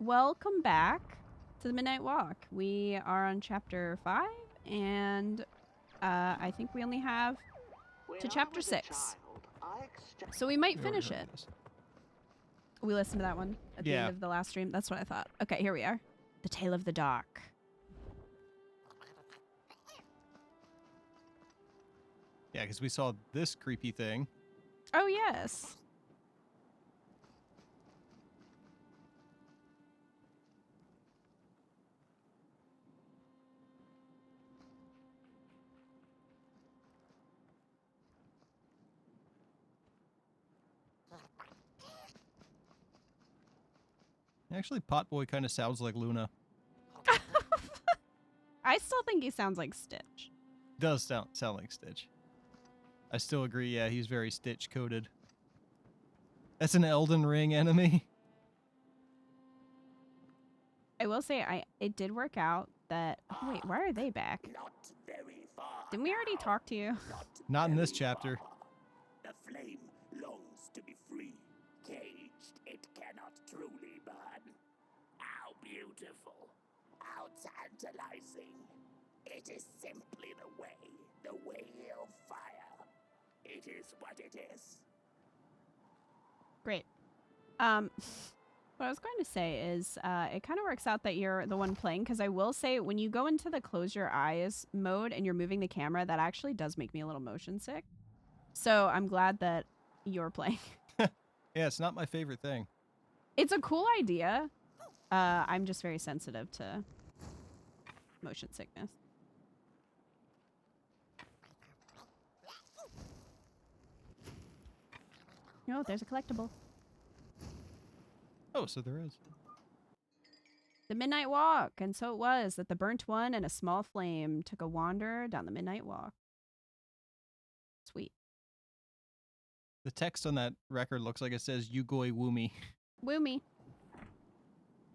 welcome back to the Midnight Walk. We are on chapter 5, and I think we only have to chapter 6. So we might finish it. We listened to that one at the end of the last stream. That's what I thought. Okay, here we are. The Tale of the Dark. Yeah, because we saw this creepy thing. Oh, yes. Actually, Potboy kind of sounds like Luna. I still think he sounds like Stitch. Does sound like Stitch. I still agree, yeah, he's very Stitch-coded. That's an Elden Ring enemy. I will say, it did work out that... Oh, wait, why are they back? Didn't we already talk to you? Not in this chapter. The flame longs to be free. Caged, it cannot truly burn. How beautiful. How tantalizing. It is simply the way of fire. It is what it is. Great. What I was going to say is it kind of works out that you're the one playing, because I will say when you go into the close your eyes mode and you're moving the camera, that actually does make me a little motion sick. So I'm glad that you're playing. Yeah, it's not my favorite thing. It's a cool idea. I'm just very sensitive to motion sickness. Oh, there's a collectible. Oh, so there is. The Midnight Walk, and so it was that the burnt one and a small flame took a wander down the Midnight Walk. Sweet. The text on that record looks like it says Yugoi Woomy. Woomy.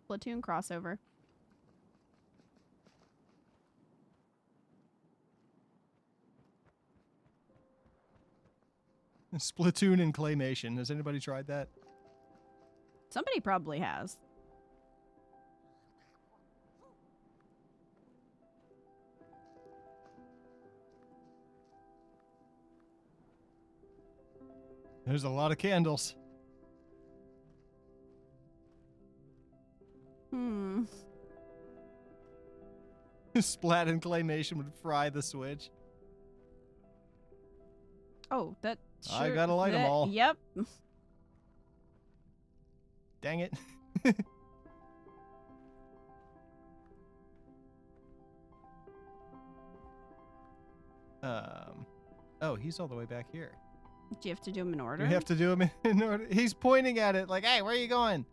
Splatoon crossover. Splatoon and Claymation. Has anybody tried that? Somebody probably has. There's a lot of candles. Splat and Claymation would fry the Switch. Oh, that sure... I gotta light them all. Yep. Dang it. Oh, he's all the way back here. Do you have to do them in order? We have to do him in order. He's pointing at it like, hey, where are you going?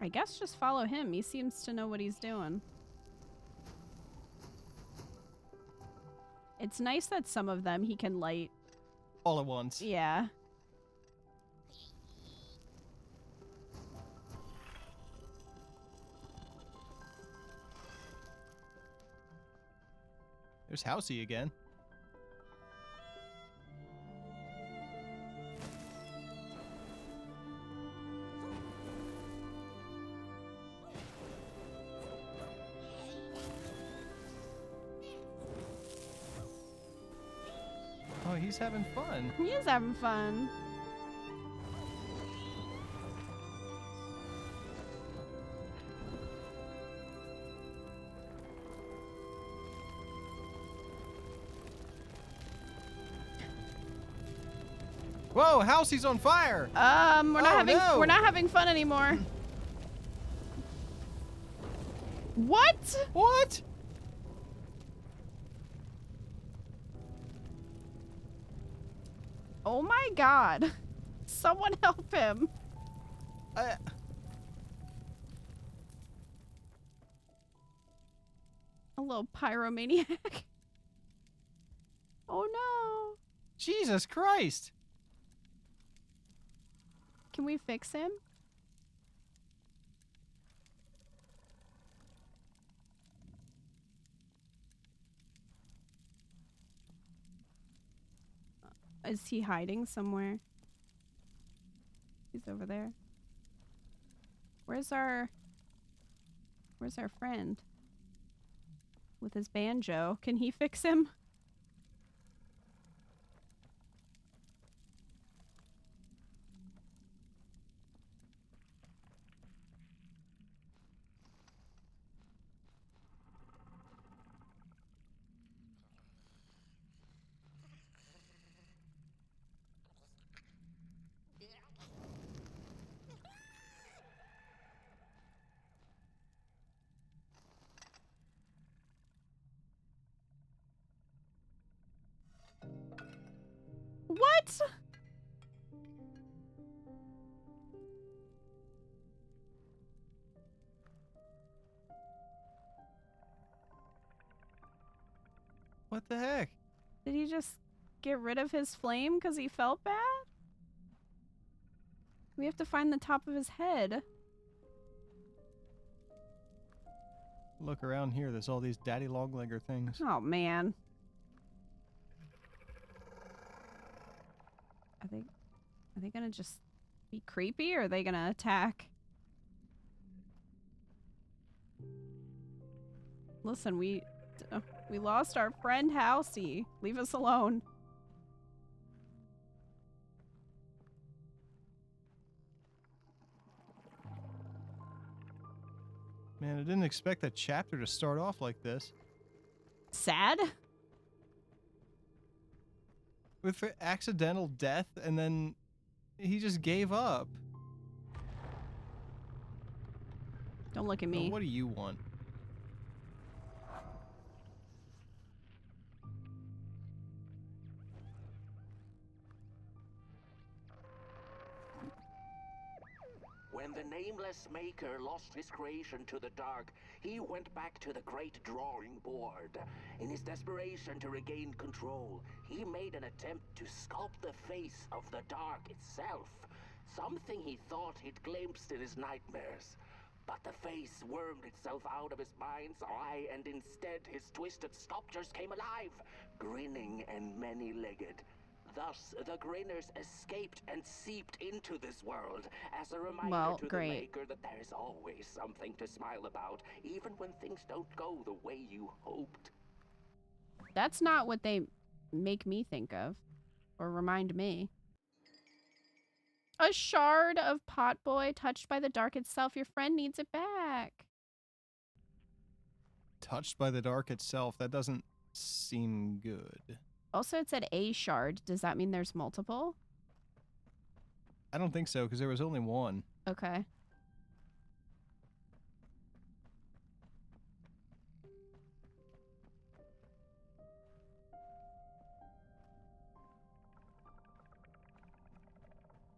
I guess just follow him. He seems to know what he's doing. It's nice that some of them he can light all at once. Yeah. There's Housey again. Oh, he's having fun. He is having fun. Whoa, Housey's on fire. We're not having fun anymore. What? What? Oh my god. Someone help him. A little pyromaniac. Oh no. Jesus Christ. Can we fix him? Is he hiding somewhere? He's over there. Where's our friend? With his banjo. Can he fix him? What? What the heck? Did he just get rid of his flame because he felt bad? We have to find the top of his head. Look around here. There's all these daddy longlegger things. Oh, man. Are they gonna just be creepy or are they gonna attack? Listen, we lost our friend Halsey. Leave us alone. Man, I didn't expect that chapter to start off like this. Sad? With accidental death, and then he just gave up. Don't look at Now, me. what do you want? When the nameless maker lost his creation to the dark, he went back to the great drawing board. In his desperation to regain control, he made an attempt to sculpt the face of the dark itself, something he thought he'd glimpsed in his nightmares. But the face wormed itself out of his mind's eye, and instead his twisted sculptures came alive, grinning and many-legged. Thus, the Grinners escaped and seeped into this world as a reminder to the maker that there is always something to smile about, even when things don't go the way you hoped. That's not what they make me think of, or remind me. A shard of Potboy touched by the dark itself. Your friend needs it back. Touched by the dark itself. That doesn't seem good. Also, it said a shard. Does that mean there's multiple? I don't think so, because there was only one. Okay.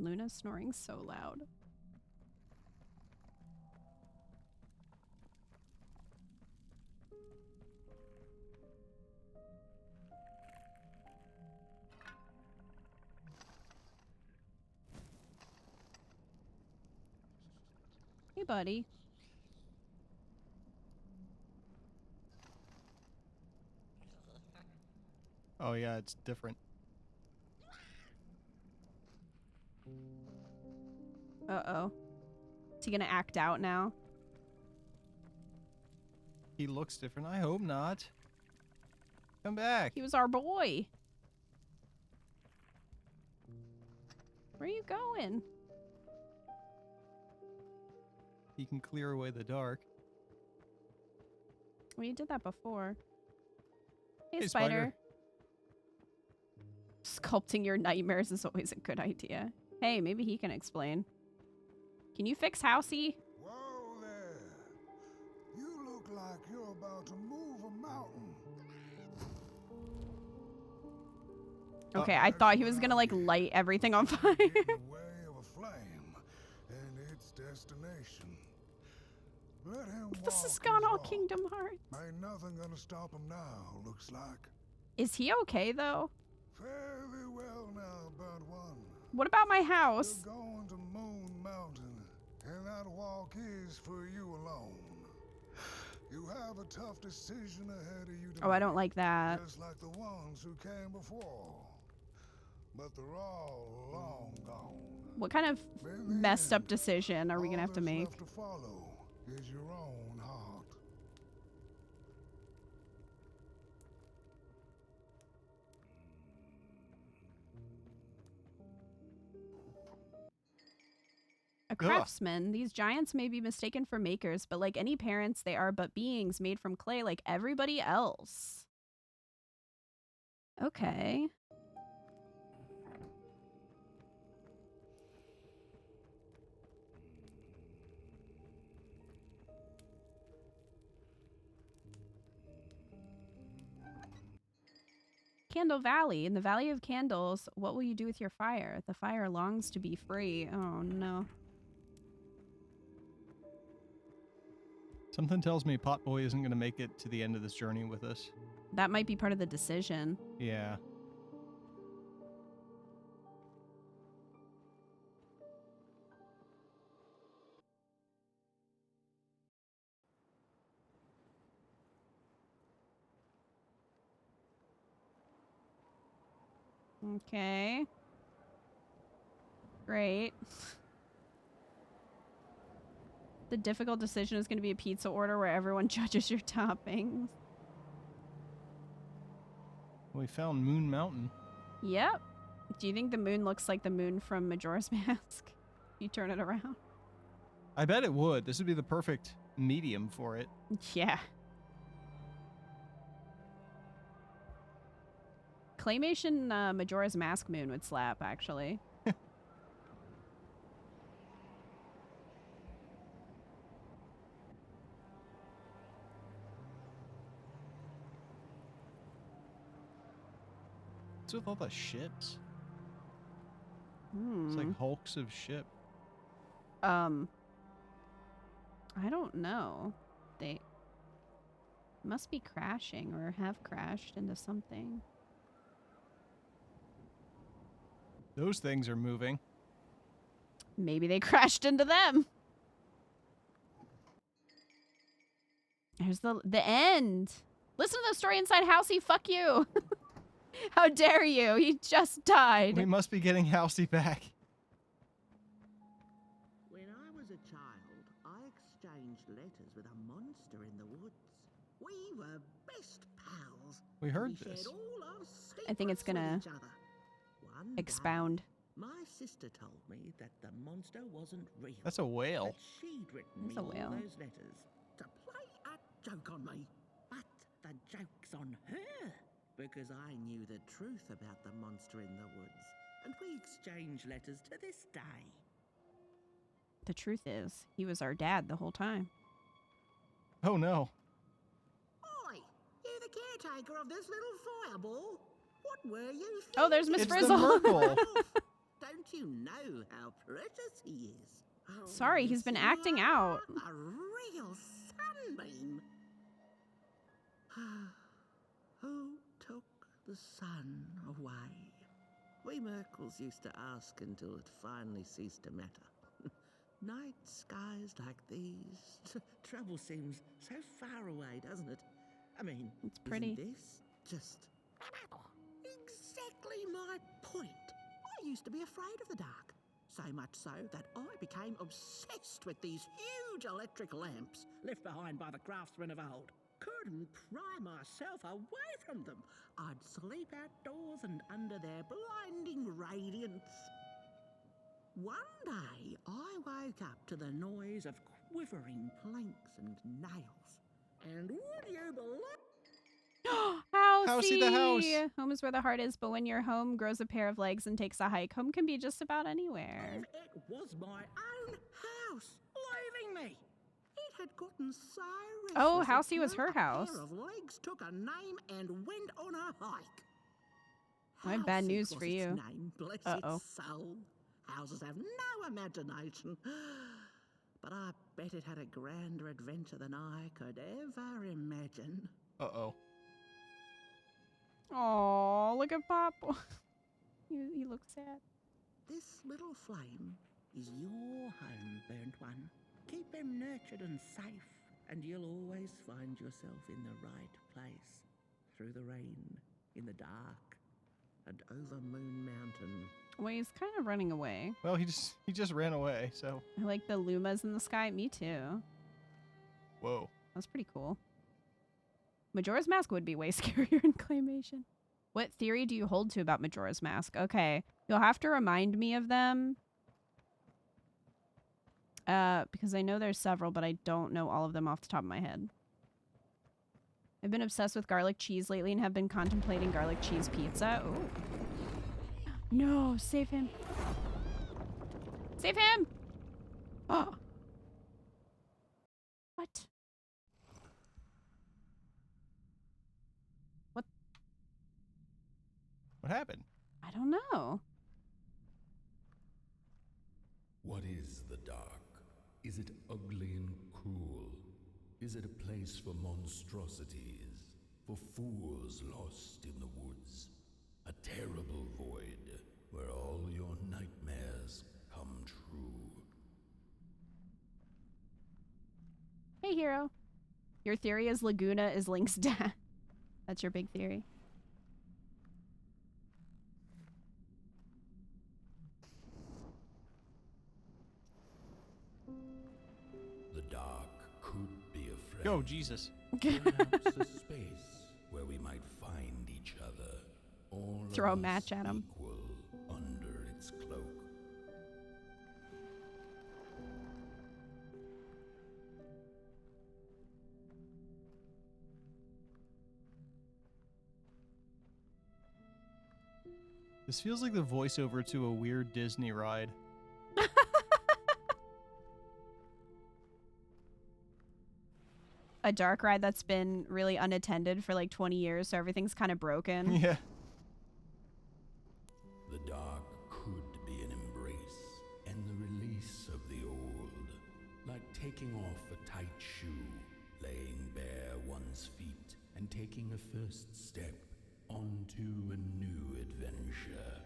Luna's snoring so loud. Hey, buddy. Oh, yeah, it's different. Uh-oh. Is he gonna act out now? He looks different. I hope not. Come back. He was our boy. Where are you going? He can clear away the dark. Well, you did that before. Hey, Hey, spider. Sculpting your nightmares is always a good idea. Hey, maybe he can explain. Can you fix Housey? Whoa there. You look like you're about to move a mountain. Okay, I thought he was gonna like light everything on fire. In the way of a flame and its destination. Let him This has walk gone his all walk. Kingdom Hearts. Ain't nothing gonna stop him now, looks like. Is he okay though? Fairly well now, bird one. What about my house? You're going to move that walk is for you alone. You have a tough decision ahead of you to Oh, I don't make, like that. just like the ones who came before. But they're all long gone. What kind of In the messed up end, decision are we gonna all have to that's make? left to follow is your own heart. A craftsman, these giants may be mistaken for makers, but like any parents, they are but beings made from clay like everybody else. Okay. Candle Valley. In the Valley of Candles, what will you do with your fire? The fire longs to be free. Oh, no. Something tells me Potboy isn't going to make it to the end of this journey with us. That might be part of the decision. Yeah. Okay. Great. The difficult decision is going to be a pizza order where everyone judges your toppings. We found Moon Mountain. Yep. Do you think the moon looks like the moon from Majora's Mask? You turn it around. I bet it would. This would be the perfect medium for it. Yeah. Claymation Majora's Mask moon would slap, actually. What's with all the ships? Hmm. It's like hulks of ship. I don't know. They must be crashing or have crashed into something. Those things are moving. Maybe they crashed into them. There's the end. Listen to the story inside Housey. Fuck you. How dare you? He just died. We must be getting Housey back. When I was a child, I exchanged letters with a monster in the woods. We were best pals. We heard We this. shared all our I think it's secrets with gonna each other. One expound. day, my sister told me that the monster wasn't real. That's a whale. That she'd written That's me a whale. all those letters to play a joke on me. But the joke's on her, because I knew the truth about the monster in the woods. And we exchange letters to this day. The truth is, he was our dad the whole time. Oh no. Oi! You the caretaker of this little fireball? What were you thinking? Oh, there's Miss It's Frizzle. the Merkle. Don't you know how precious he is? Oh, Sorry, he's been yes, acting you out. are a real sunbeam. Who took the sun away? We Merkles used to ask until it finally ceased to matter. Night skies like these. Trouble seems so far away, doesn't it? I mean, It's pretty. isn't this just exactly my point? I used to be afraid of the dark. So much so that I became obsessed with these huge electric lamps left behind by the craftsmen of old. Couldn't pry myself away from them. I'd sleep outdoors and under their blinding radiance. One day, I woke up to the noise of quivering planks and nails. And would you believe? Housey! the house. Home is where the heart is, but when your home grows a pair of legs and takes a hike, home can be just about anywhere. It was my own house, leaving me. It had gotten so restless. Oh, it Housey was grew her a pair house. of legs, took a name, and went on a hike. I have bad Housey news was for its you. Name, bless Uh-oh. its soul. Houses have no imagination. But I bet it had a grander adventure than I could ever imagine. Uh-oh. Oh, look at Pop. he looks sad. This little flame is your home, burnt one. Keep them nurtured and safe, and you'll always find yourself in the right place. Through the rain, in the dark, and over Moon Mountain. Well, he's kind of running away. Well, he just ran away, so. I like the Lumas in the sky. Me too. Whoa. That's pretty cool. Majora's Mask would be way scarier in Claymation. What theory do you hold to about Majora's Mask? Okay, you'll have to remind me of them. Because I know there's several, but I don't know all of them off the top of my head. I've been obsessed with garlic cheese lately and have been contemplating garlic cheese pizza. Ooh. No, save him. Save him! Oh. What? What? What happened? I don't know. What is the dark? Is it ugly and cruel? Is it a place for monstrosities, for fools lost in the woods? A terrible void where all your nightmares come true. Hey, hero. Your theory is Laguna is Link's dad. That's your big theory. The dark could be a friend. Go, Jesus. Perhaps a space where we might find each other. All of Throw a us match at him. Equal under its cloak. This feels like the voiceover to a weird Disney ride. A dark ride that's been really unattended for like 20 years, so everything's kind of broken. Yeah. The dark could be an embrace and the release of the old, like taking off a tight shoe, laying bare one's feet, and taking a first step onto a new adventure.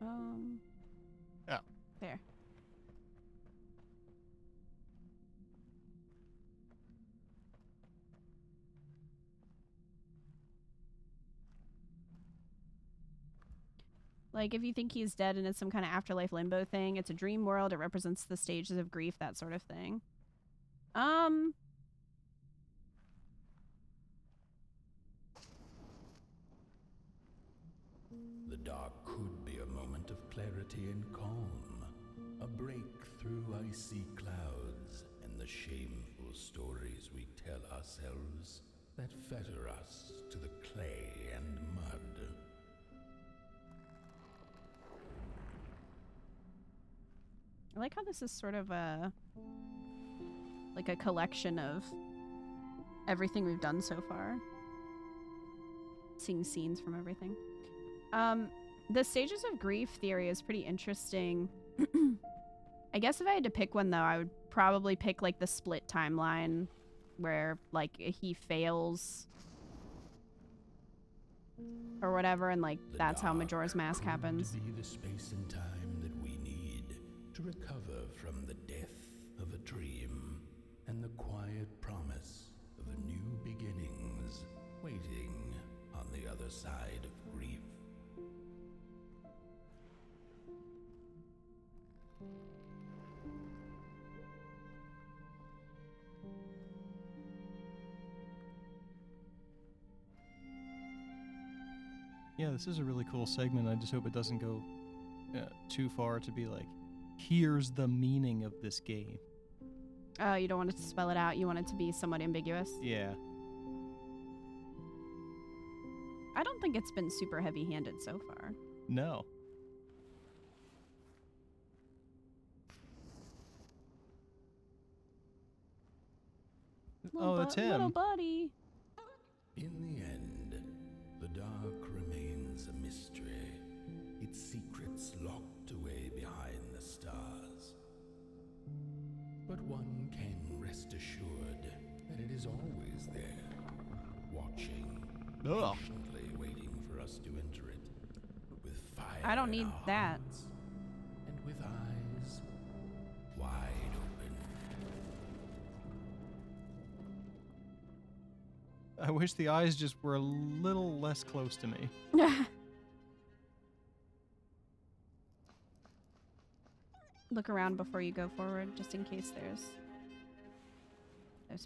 Oh. There. Like, if you think he's dead and it's some kind of afterlife limbo thing, it's a dream world, it represents the stages of grief, that sort of thing. The dark could be a moment of clarity and calm, a break through icy clouds and the shameful stories we tell ourselves that fetter us to the clay and mud. I like how this is sort of like a collection of everything we've done so far. Seeing scenes from everything. The stages of grief theory is pretty interesting. I guess if I had to pick one, though, I would probably pick, like, the split timeline where, like, he fails or whatever, and, like, The that's how dark Majora's Mask could happens. be the space and time that we need to recover from the death of a dream and the quiet promise of new beginnings waiting on the other side of grief. Yeah, this is a really cool segment. I just hope it doesn't go too far to be like, here's the meaning of this game. Oh, you don't want it to spell it out. You want it to be somewhat ambiguous. Yeah. I don't think it's been super heavy-handed so far. No. Oh, that's him. Little buddy. In the end, the dark remains a mystery, its secrets locked away behind the stars. But one can is always there, watching, Ugh. patiently waiting for us to enter it, with fire I don't in need our that. hearts, and with eyes wide open. I wish the eyes just were a little less close to me. Look around before you go forward, just in case there's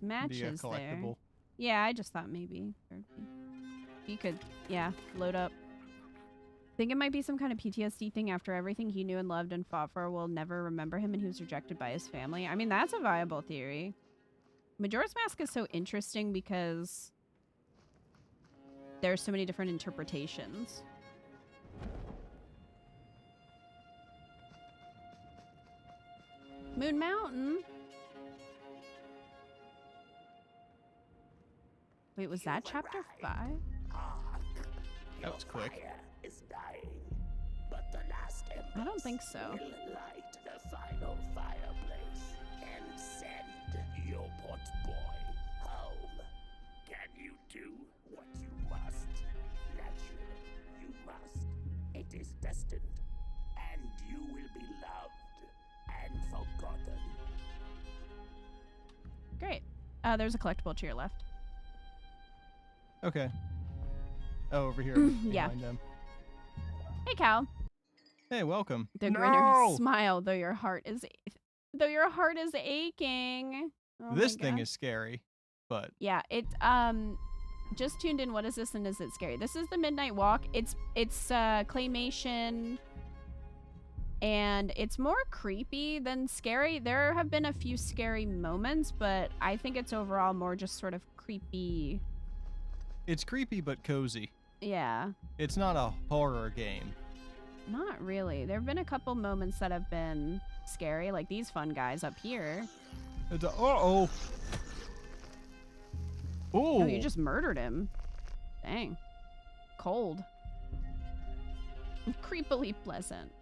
matches The there. collectible. Yeah, I just thought maybe there'd be. You could, yeah, load up. Think it might be some kind of PTSD thing after everything he knew and loved and fought for will never remember him and he was rejected by his family. I mean, that's a viable theory. Majora's Mask is so interesting because there's so many different interpretations. Moon Mountain? Wait, was that chapter 5? That was quick. Fire is dying, but the last I don't think so. will light the final fireplace and send your pot boy home. Can you do what you must? Naturally, you must. It is destined, and you will be loved and forgotten. Great. There's a collectible to your left. Okay. Oh, over here. Yeah. Behind them. Hey, Cal. Hey, welcome. The greater smile, though your heart is aching. Oh This my thing God. is scary, but Yeah, it just tuned in. What is this and is it scary? This is the Midnight Walk. It's claymation and it's more creepy than scary. There have been a few scary moments, but I think it's overall more just sort of creepy. it's creepy but cozy. Yeah. It's not a horror game. Not really. There have been a couple moments that have been scary, like these fun guys up here. It's uh-oh. Oh, Oh, you just murdered him. Dang. Cold. Creepily pleasant.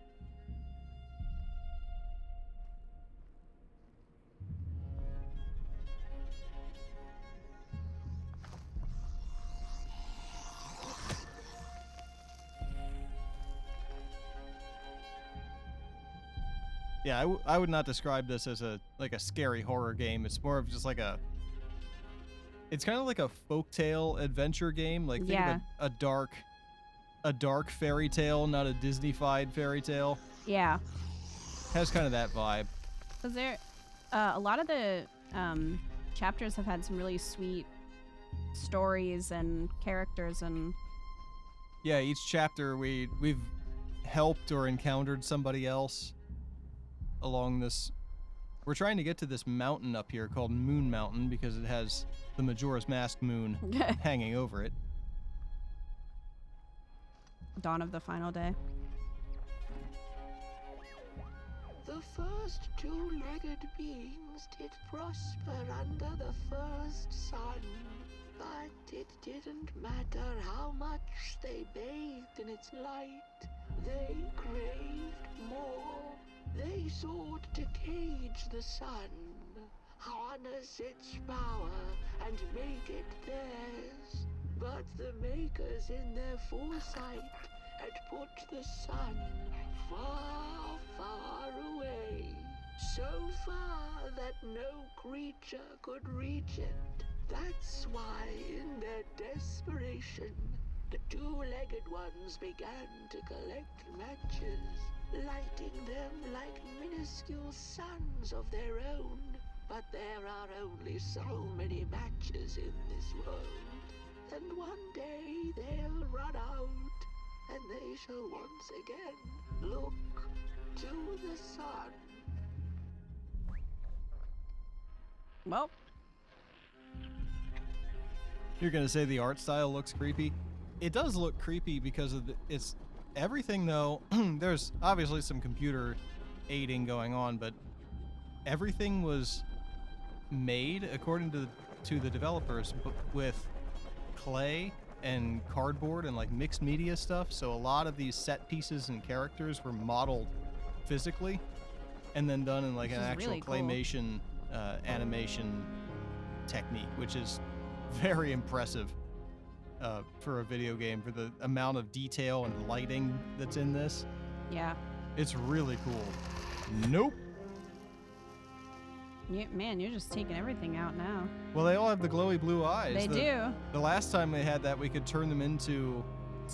yeah. I would not describe this as a scary horror game. It's more of just like a. It's kind of like a folktale adventure game. Like think Yeah. of a dark fairy tale, not a Disney-fied fairy tale. Yeah. Has kind of that vibe. Because there, a lot of the chapters have had some really sweet stories and characters and Yeah, each chapter we've helped or encountered somebody else along this. We're trying to get to this mountain up here called Moon Mountain because it has the Majora's Mask moon hanging over it. Dawn of the Final Day. The first two-legged beings did prosper under the first sun, but it didn't matter how much they bathed in its light. They craved more. They sought to cage the sun, harness its power, and make it theirs. But the makers in their foresight had put the sun far, far away. So far that no creature could reach it. That's why, in their desperation, the two-legged ones began to collect matches, lighting them like minuscule suns of their own. But there are only so many matches in this world. And one day they'll run out, and they shall once again look to the sun. Well, You're gonna say the art style looks creepy? It does look creepy because of it's everything though. There's obviously some computer aiding going on, but everything was made according to the developers with clay and cardboard and like mixed media stuff. So a lot of these set pieces and characters were modeled physically and then done in like Which an is actual really cool. claymation animation technique, which is very impressive for a video game, for the amount of detail and lighting that's in this. Yeah. It's really cool. Nope. Man, you're just taking everything out now. Well, they all have the glowy blue eyes. They do. The last time we had that, we could turn them into,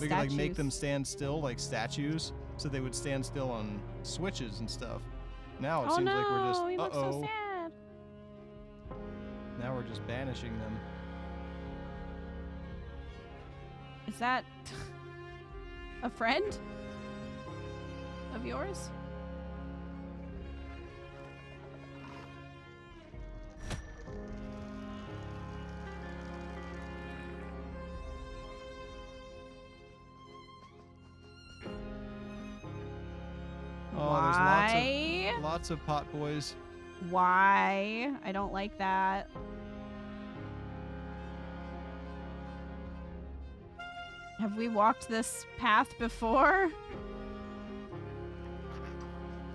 we could like make them Statues. stand still like statues, so they would stand still on switches and stuff. Now it Oh seems no, like we're just, he looks uh-oh. so sad. Now we're just banishing them. Is that a friend of yours? Oh, Why? there's lots of pot boys. Why? I don't like that. Have we walked this path before?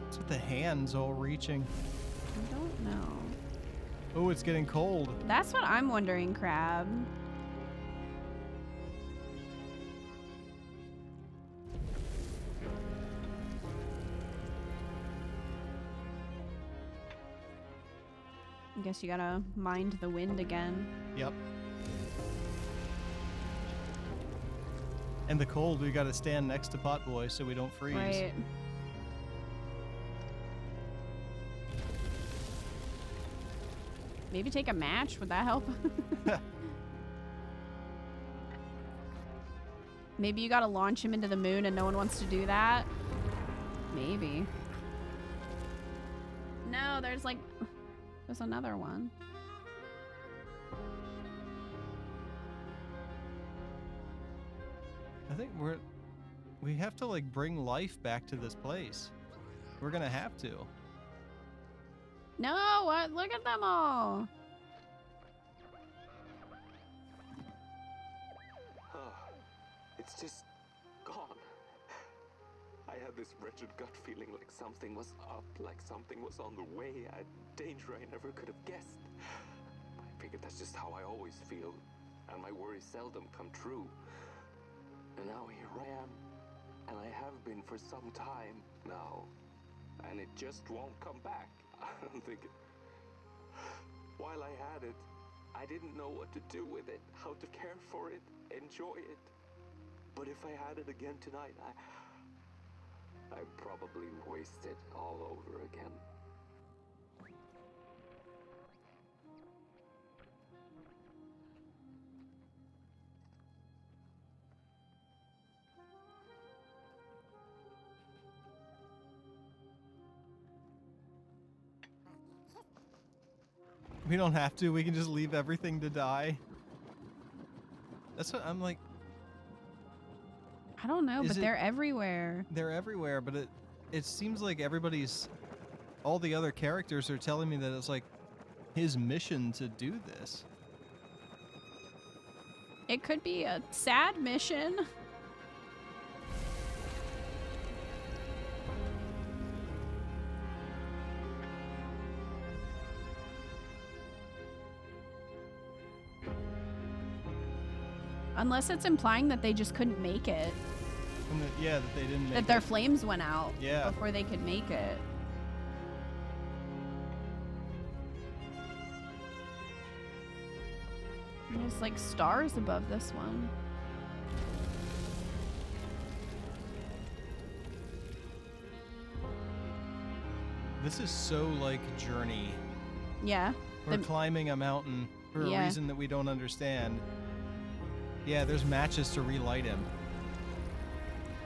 What's with the hands all reaching? I don't know. Oh, it's getting cold. That's what I'm wondering, Crab. I guess you gotta mind the wind again. Yep. And the cold, we gotta stand next to pot boy so we don't freeze. Right. Maybe take a match, would that help? Maybe you gotta launch him into the moon and no one wants to do that? Maybe. No, there's another one. I think we have to like bring life back to this place. We're gonna have to. No, what? Look at them all. It's just gone. I had this wretched gut feeling like something was up, like something was on the way, a danger I never could have guessed. I figured that's just how I always feel, and my worries seldom come true. And now here I am, and I have been for some time now, and it just won't come back. I'm thinking, while I had it, I didn't know what to do with it, how to care for it, enjoy it. But if I had it again tonight, I'd probably waste it all over again. We don't have to. We can just leave everything to die. That's what I'm like. I don't know, Is but it- they're everywhere. They're everywhere, but it seems like all the other characters are telling me that it's like his mission to do this. It could be a sad mission. Unless it's implying that they just couldn't make it. And that they didn't make That their it. flames went out Yeah. before they could make it. There's like stars above this one. This is so like Journey. Yeah. We're The- climbing a mountain for a Yeah. reason that we don't understand. Yeah, there's matches to relight him.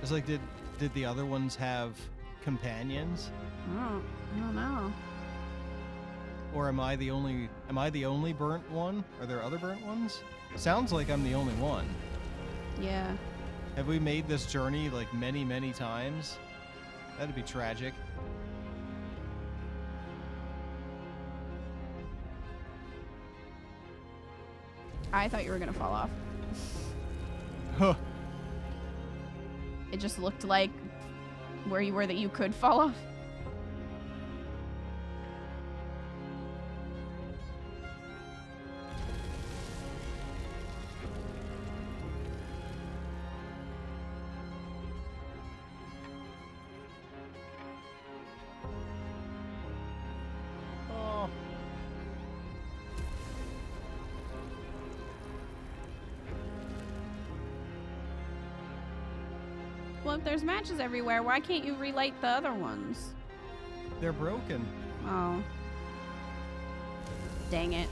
It's like, did the other ones have companions? I don't know. Or am I the only burnt one? Are there other burnt ones? Sounds like I'm the only one. Yeah. Have we made this journey like many, many times? That'd be tragic. I thought you were gonna fall off. Huh. It just looked like where you were that you could fall off. Well, if there's matches everywhere, why can't you relight the other ones? They're broken. Oh. Dang it.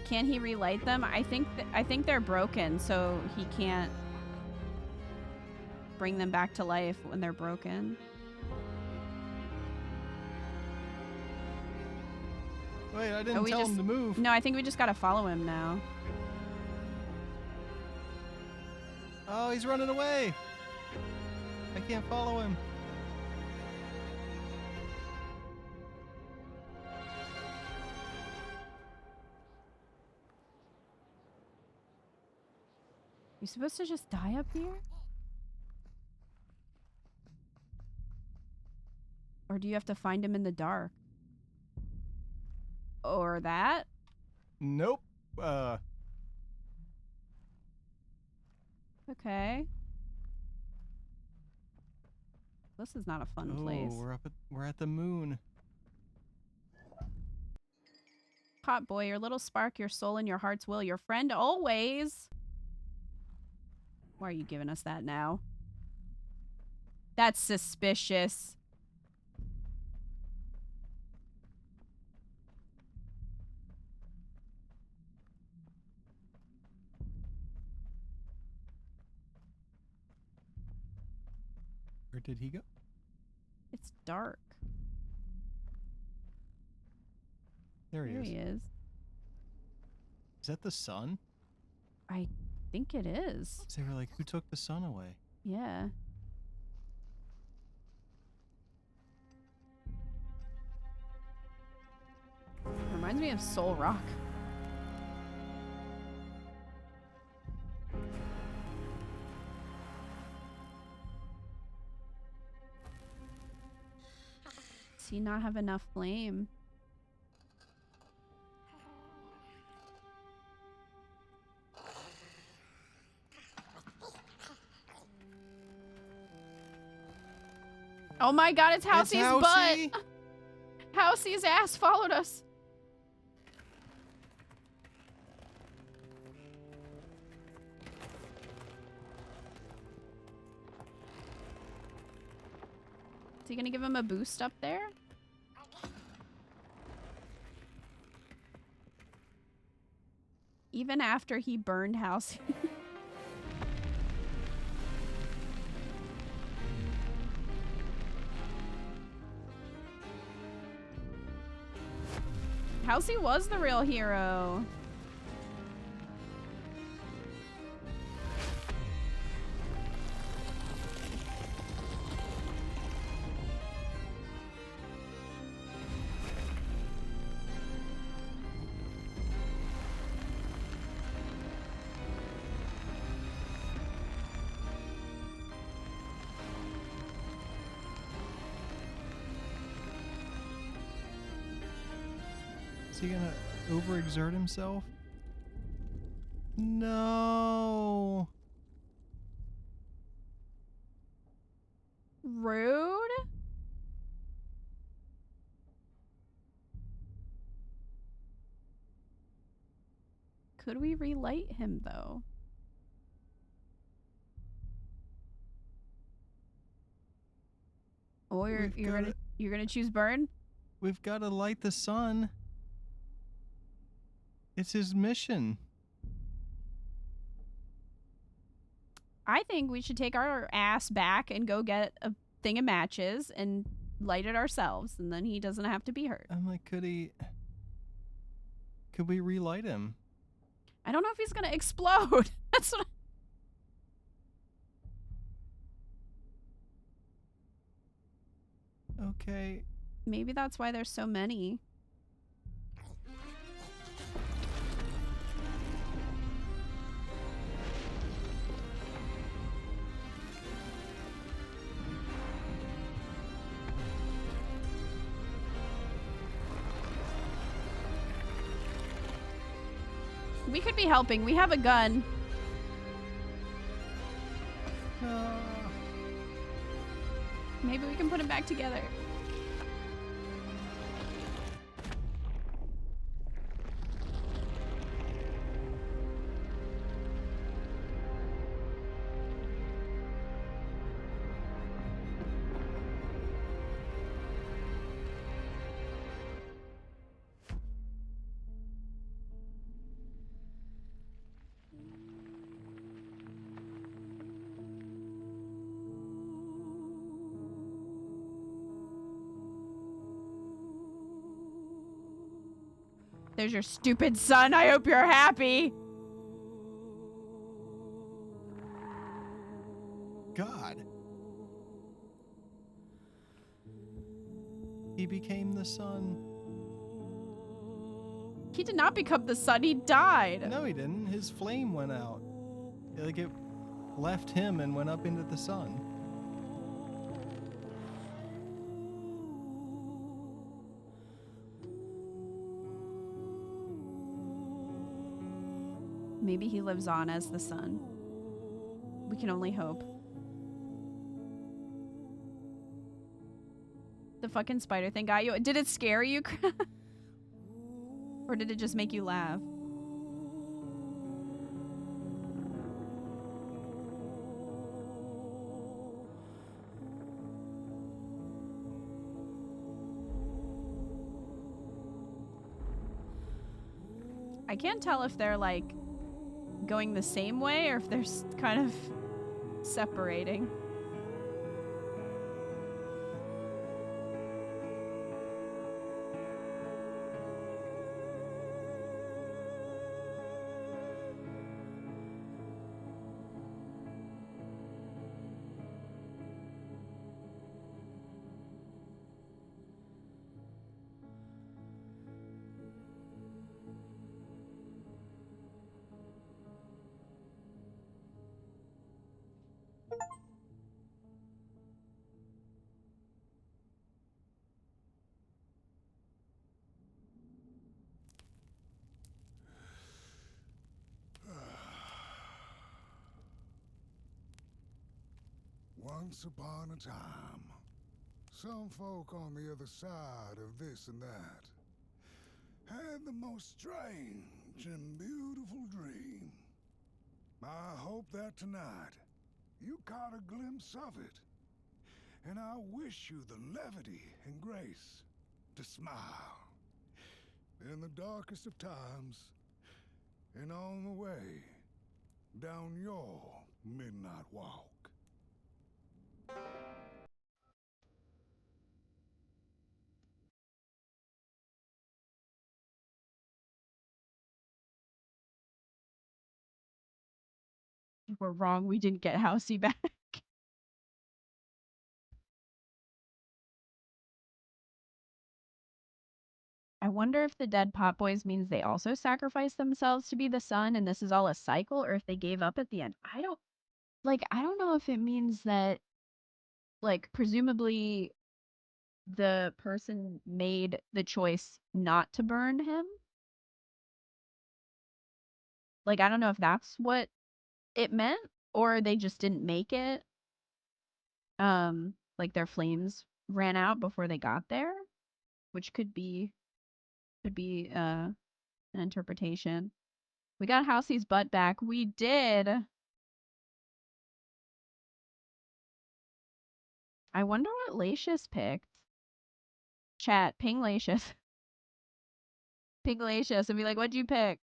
Can he relight them? I think they're broken, so he can't bring them back to life when they're broken. Wait, I didn't tell him to move. No, I think we just gotta follow him now. Oh, he's running away. I can't follow him. You supposed to just die up here? Or do you have to find him in the dark? Or that? Nope. Okay. This is not a fun place. We're at the moon. Hot boy, your little spark, your soul, and your heart's will, your friend always. Why are you giving us that now? That's suspicious. Where did he go? It's dark. There he is. Is. Is that the sun? I think it is. They were like, who took the sun away? Yeah. Reminds me of Soul Rock. Does he not have enough flame? Oh my god, it's Housey's butt! Housey's ass followed us. Is he gonna give him a boost up there? Even after he burned Housey. Housey was the real hero. Is he gonna overexert himself? No. Rude? Could we relight him though? Or you're gonna choose burn? We've got to light the sun. It's his mission. I think we should take our ass back and go get a thing of matches and light it ourselves, and then he doesn't have to be hurt. I'm like, could we relight him? I don't know if he's gonna explode. That's what Okay. Maybe that's why there's so many. We could be helping. We have a gun. Maybe we can put it back together. There's your stupid son. I hope you're happy. God. He became the sun. He did not become the sun. He died. No, he didn't. His flame went out. Like it left him and went up into the sun. Maybe he lives on as the sun. We can only hope. The fucking spider thing got you. Did it scare you? Or did it just make you laugh? I can't tell if they're like going the same way or if they're kind of separating. Once upon a time, some folk on the other side of this and that had the most strange and beautiful dream. I hope that tonight you caught a glimpse of it, and I wish you the levity and grace to smile in the darkest of times and on the way down your midnight walk. We're wrong. We didn't get Housey back. I wonder if the dead pot boys means they also sacrificed themselves to be the sun and this is all a cycle, or if they gave up at the end. I don't know if it means that, like, presumably the person made the choice not to burn him. Like, I don't know if that's what it meant, or they just didn't make it. Like their flames ran out before they got there, which could be an interpretation. We got Housey's butt back. We did. I wonder what Lacius picked. Chat, ping Lacius. Ping Lacius and be like, what'd you pick?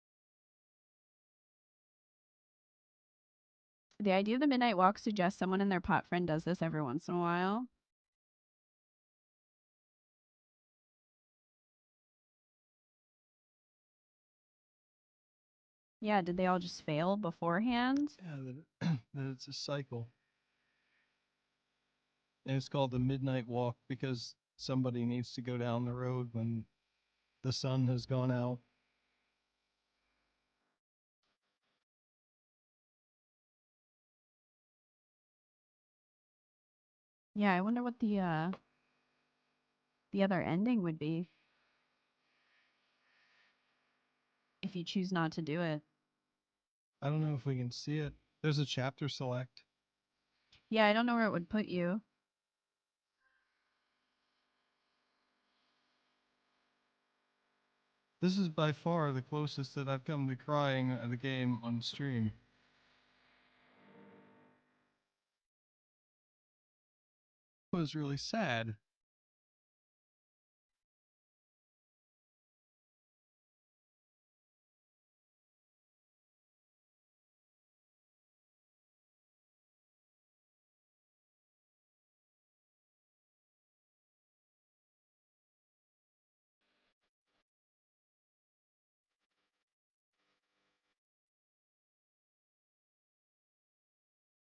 The idea of the midnight walk suggests someone and their pot friend does this every once in a while. Yeah, did they all just fail beforehand? Yeah, that it's a cycle. And it's called the midnight walk because somebody needs to go down the road when the sun has gone out. Yeah, I wonder what the other ending would be if you choose not to do it. I don't know if we can see it. There's a chapter select. Yeah, I don't know where it would put you. This is by far the closest that I've come to crying at the game on stream. It was really sad.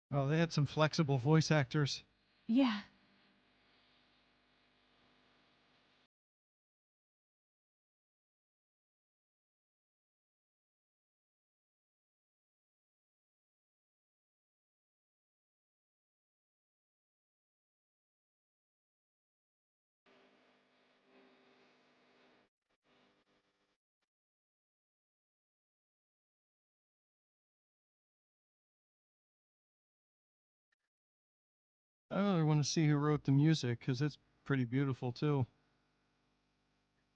Oh, they had some flexible voice actors. Yeah. I really want to see who wrote the music, because it's pretty beautiful too.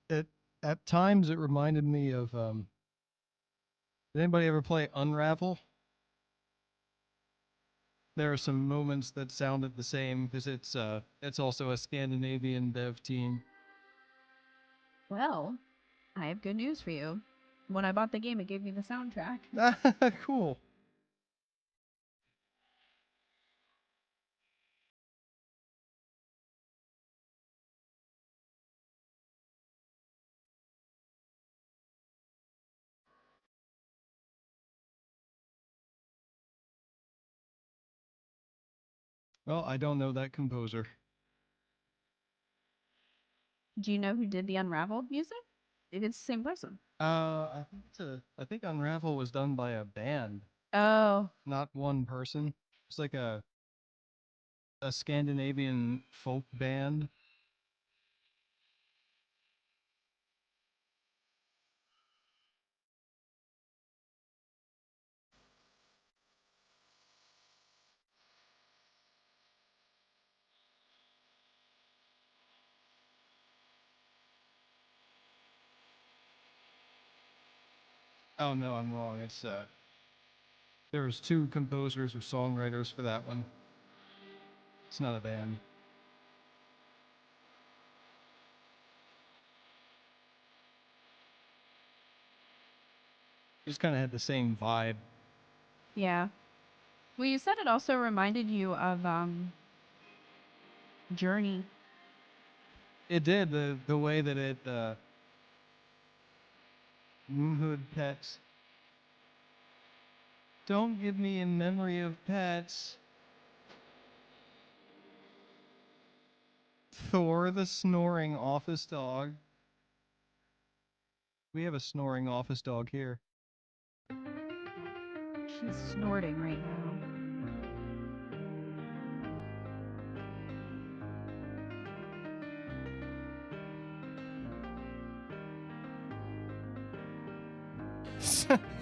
It at times it reminded me of did anybody ever play Unravel? There are some moments that sounded the same because it's also a Scandinavian dev team. Well, I have good news for you. When I bought the game, it gave me the soundtrack. Cool. Well, I don't know that composer. Do you know who did the Unraveled music? It is the same person. I think Unravel was done by a band, Oh. not one person. It's like a Scandinavian folk band. Oh no, I'm wrong. It's there was two composers or songwriters for that one. It's not a band. Just kind of had the same vibe. Yeah. Well, you said it also reminded you of Journey. It did the way that it Moonhood pets. Don't give me a memory of pets. Thor the snoring office dog. We have a snoring office dog here. She's snorting right now.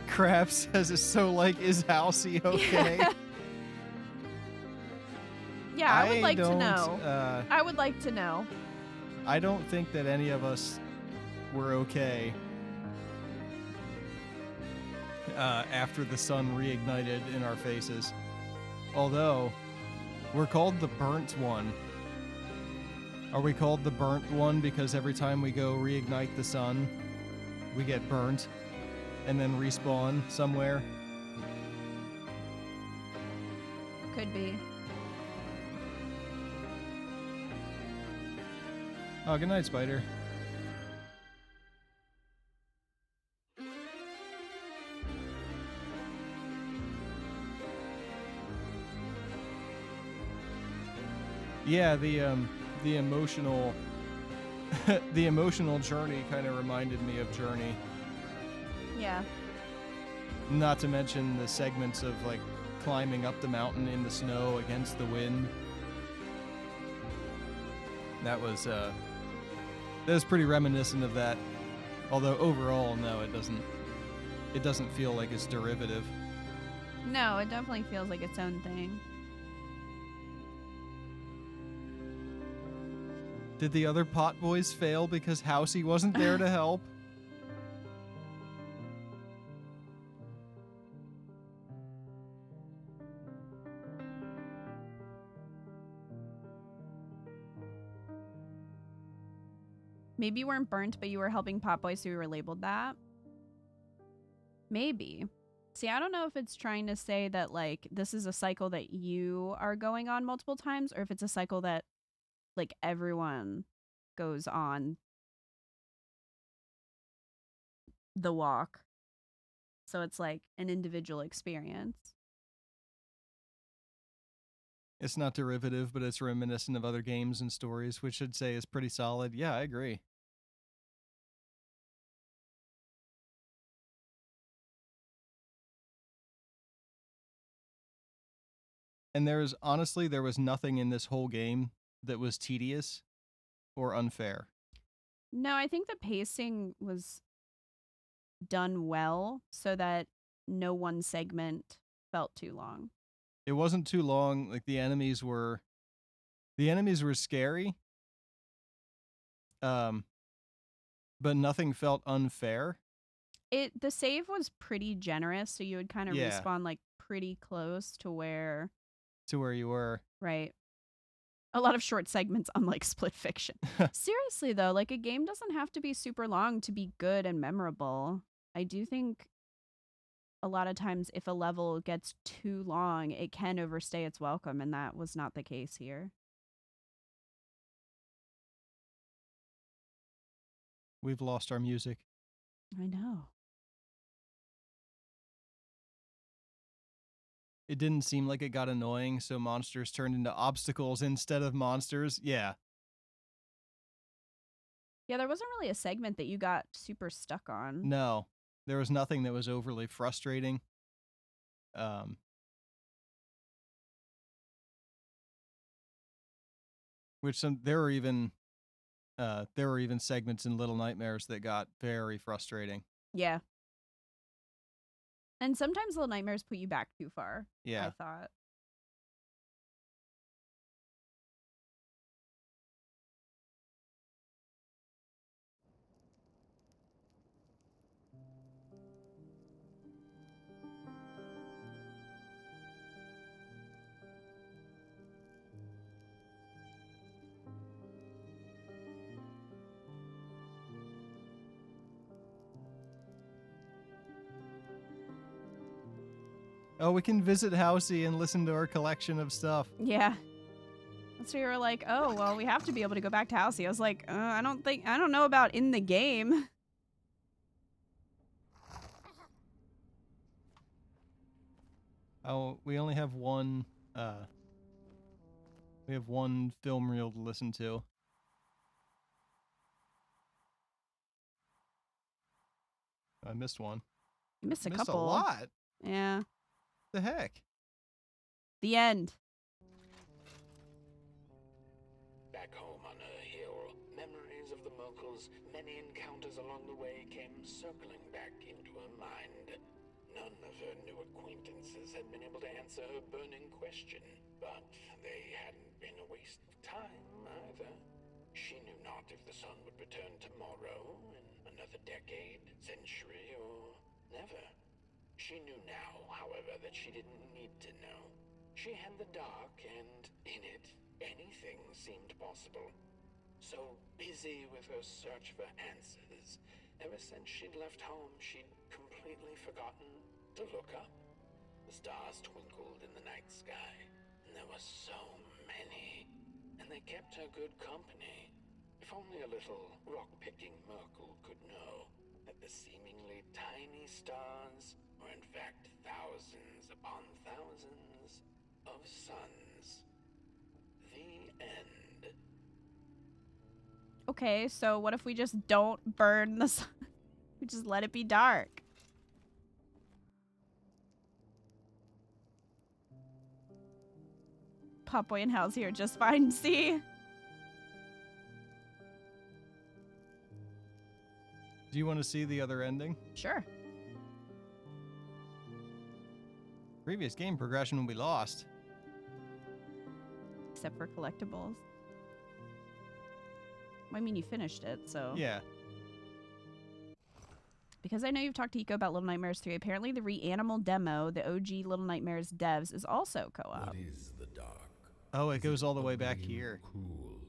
Crab says it's so like, is Halsey okay? Yeah, I would like to don't, know. I would like to know. I don't think that any of us were okay after the sun reignited in our faces. Although, we're called the burnt one. Are we called the burnt one because every time we go reignite the sun, we get burnt and then respawn somewhere? Could be. Oh, good night, Spider. Yeah, the emotional the emotional journey kind of reminded me of Journey. Yeah. Not to mention the segments of like climbing up the mountain in the snow against the wind. That was pretty reminiscent of that. Although overall, no, it doesn't feel like it's derivative. No, it definitely feels like its own thing. Did the other pot boys fail because Housey wasn't there to help? Maybe you weren't burnt, but you were helping pot boys, so you were labeled that. Maybe. See, I don't know if it's trying to say that, like, this is a cycle that you are going on multiple times, or if it's a cycle that, like, everyone goes on the walk. So it's like an individual experience. It's not derivative, but it's reminiscent of other games and stories, which I'd say is pretty solid. Yeah, I agree. And there was nothing in this whole game that was tedious or unfair. No, I think the pacing was done well so that no one segment felt too long. It wasn't too long. Like the enemies were scary. But nothing felt unfair. The save was pretty generous, so you would kind of Yeah. respawn like pretty close to where you were. Right. A lot of short segments, unlike Split Fiction. Seriously, though, like a game doesn't have to be super long to be good and memorable. I do think a lot of times if a level gets too long, it can overstay its welcome, and that was not the case here. We've lost our music. I know. It didn't seem like it got annoying, so monsters turned into obstacles instead of monsters. Yeah. Yeah, there wasn't really a segment that you got super stuck on. No. There was nothing that was overly frustrating. There were even segments in Little Nightmares that got very frustrating. Yeah. And sometimes Little Nightmares put you back too far. Yeah. I thought. Oh, we can visit Housey and listen to our collection of stuff. Yeah. So you were like, oh, well, we have to be able to go back to Housey. I was like, I don't know about in the game. Oh, we only have one, film reel to listen to. I missed one. You missed a Missed couple. a lot. Yeah. The heck? The end. Back home on her hill, memories of the Merkles, many encounters along the way came circling back into her mind. None of her new acquaintances had been able to answer her burning question, but they hadn't been a waste of time either. She knew not if the sun would return tomorrow, in another decade, century, or never. She knew now, however, that she didn't need to know. She had the dark, and in it, anything seemed possible. So busy with her search for answers, ever since she'd left home, she'd completely forgotten to look up. The stars twinkled in the night sky, and there were so many, and they kept her good company. If only a little rock-picking Merkle could know that the seemingly tiny stars were in fact thousands upon thousands of suns. The end. Okay, so what if we just don't burn the sun? We just let it be dark. Potboy and Housey are just fine. See? Do you want to see the other ending? Sure. Previous game progression will be lost. Except for collectibles. I mean, you finished it, so. Yeah. Because I know you've talked to Eco about Little Nightmares 3, apparently the Reanimal demo, the OG Little Nightmares devs, is also co-op. What is the dark? Oh, it Is goes all the way back ugly and here. Cruel?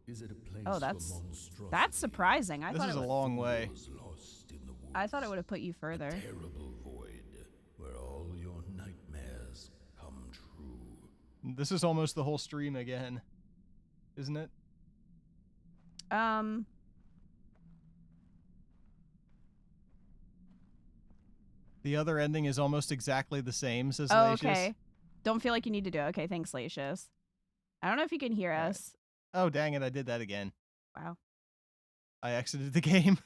Is it a place Oh, for that's monstrosity? surprising. I This thought is it a would, long way. Fools lost in the woods. I thought it would have put you further. A terrible void where all your nightmares come true. This is almost the whole stream again, isn't it? The other ending is almost exactly the same, says Oh, Lacius. okay. Don't feel like you need to do it. Okay, thanks, Lacius. I don't know if you can hear All right. us. Oh, dang it, I did that again. Wow. I exited the game.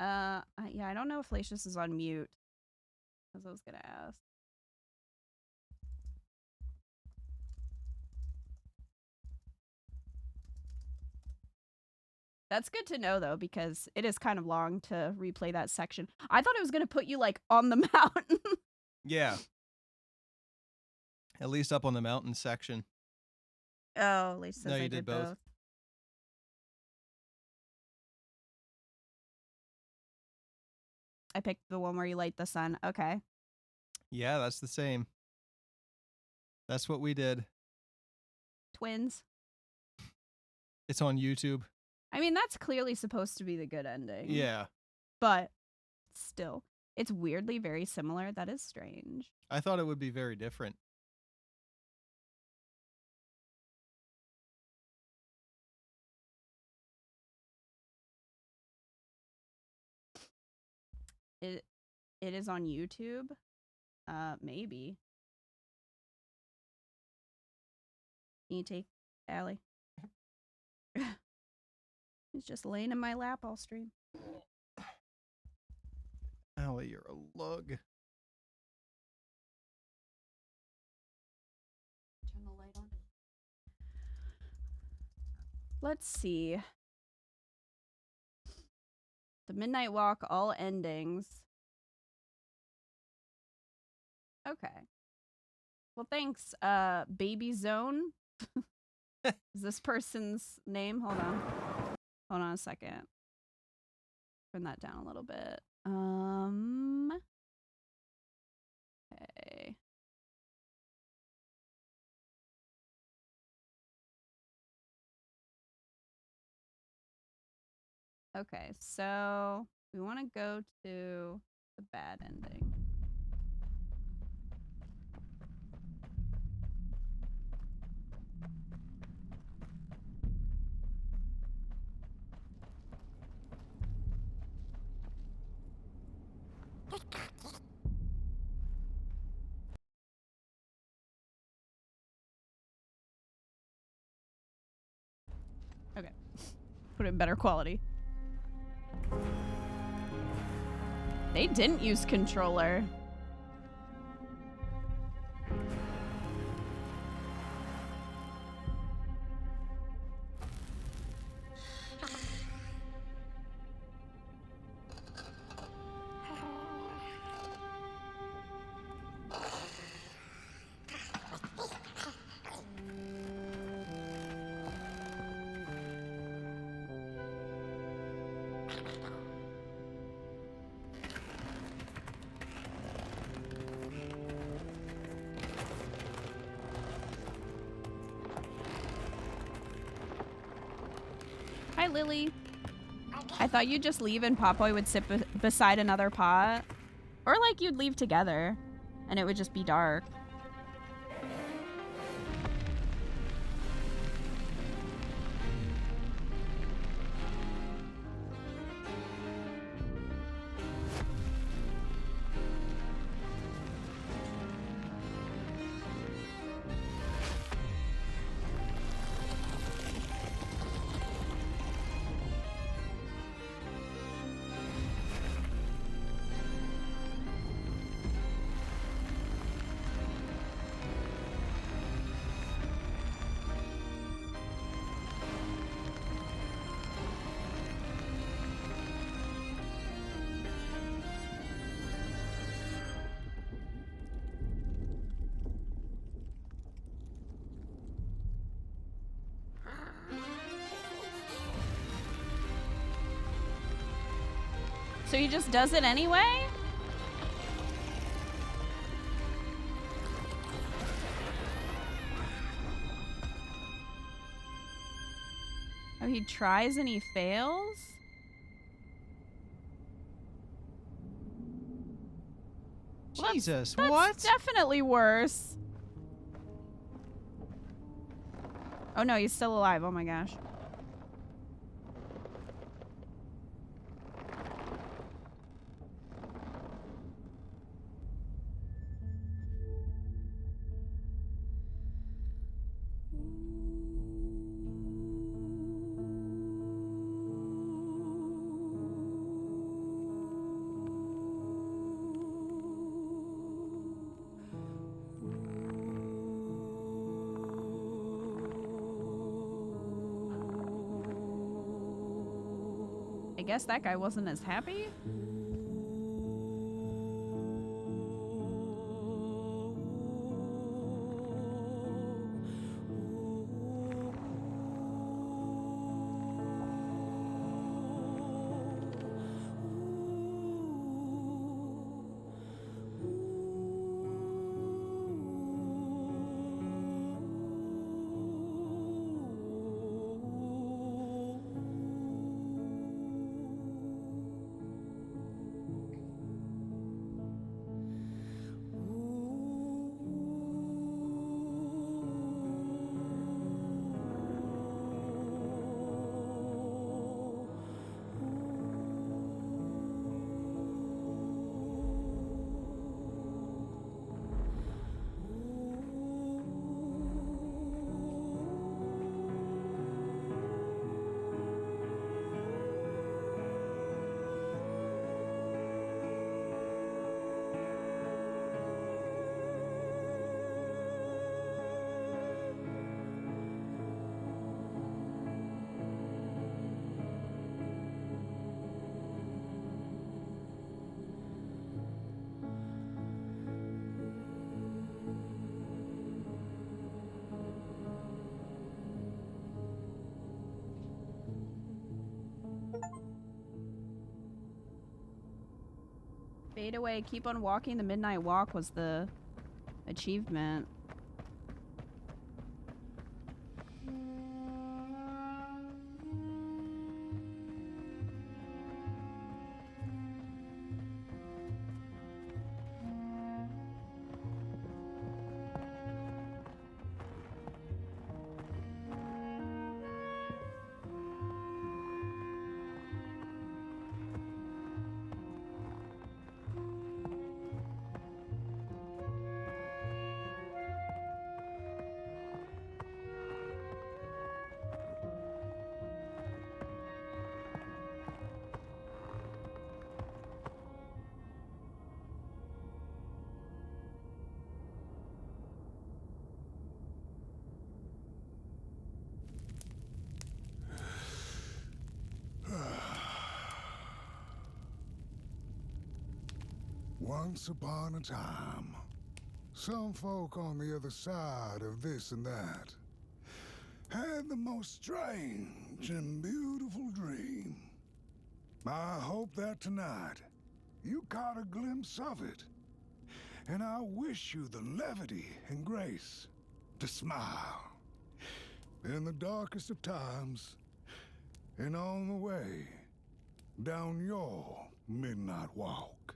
Yeah, I don't know if Lacius is on mute. As I was gonna ask. That's good to know, though, because it is kind of long to replay that section. I thought it was going to put you, like, on the mountain. Yeah. At least up on the mountain section. Oh, Lisa says No, you I did both. I picked the one where you light the sun. Okay. Yeah, that's the same. That's what we did. Twins. It's on YouTube. I mean, that's clearly supposed to be the good ending. Yeah. But still, it's weirdly very similar. That is strange. I thought it would be very different. It is on YouTube. Maybe. Can you take Allie? He's just laying in my lap all stream. Allie, you're a lug. Turn the light on. Let's see. The Midnight Walk, all endings. Okay. Well, thanks, Baby Zone. Is this person's name? Hold on. Hold on a second. Turn that down a little bit. Okay. Okay, so we want to go to the bad ending. Okay. Put it in better quality. They didn't use controller. Hi, Lily. I thought you'd just leave and Popeye would sit beside another pot. Or like you'd leave together and it would just be dark. So he just does it anyway? Oh, he tries and he fails? Well, Jesus, that's what? definitely worse. Oh no, he's still alive. Oh my gosh. I guess that guy wasn't as happy. Fade away, keep on walking. The midnight walk was the achievement. Once upon a time, some folk on the other side of this and that had the most strange and beautiful dream. I hope that tonight you caught a glimpse of it, and I wish you the levity and grace to smile in the darkest of times and on the way down your midnight walk.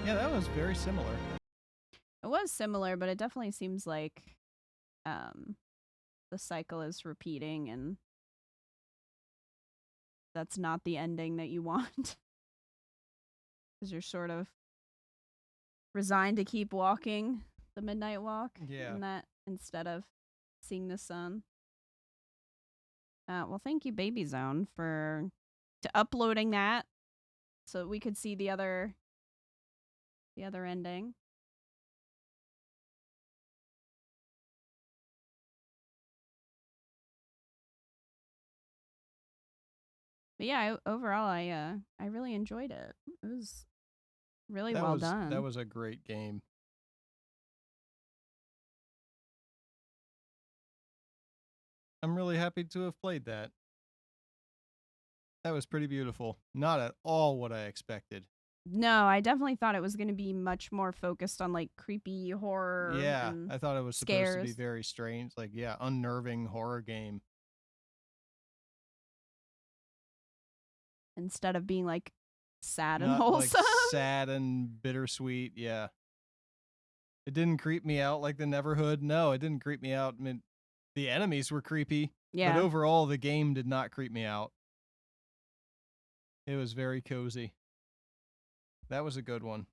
Yeah, that was very similar. It was similar, but it definitely seems like the cycle is repeating, and that's not the ending that you want. Because you're sort of resigned to keep walking the midnight walk. Yeah. And that instead of seeing the sun. Well, thank you, Baby Zone, for uploading that so we could see the other ending. But yeah, overall, I really enjoyed it. It was really well done. That was a great game. I'm really really happy to have played that. That was pretty beautiful. Not at all what I expected. No, I definitely thought it was going to be much more focused on like creepy horror. Yeah, and I thought it was supposed to be scares. very strange. Like, yeah, unnerving horror game. Instead of being like sad and Not like wholesome. sad and bittersweet. Yeah. It didn't creep me out like the Neverhood. No, it didn't creep me out. I mean, the enemies were creepy, Yeah. but overall the game did not creep me out. It was very cozy. That was a good one.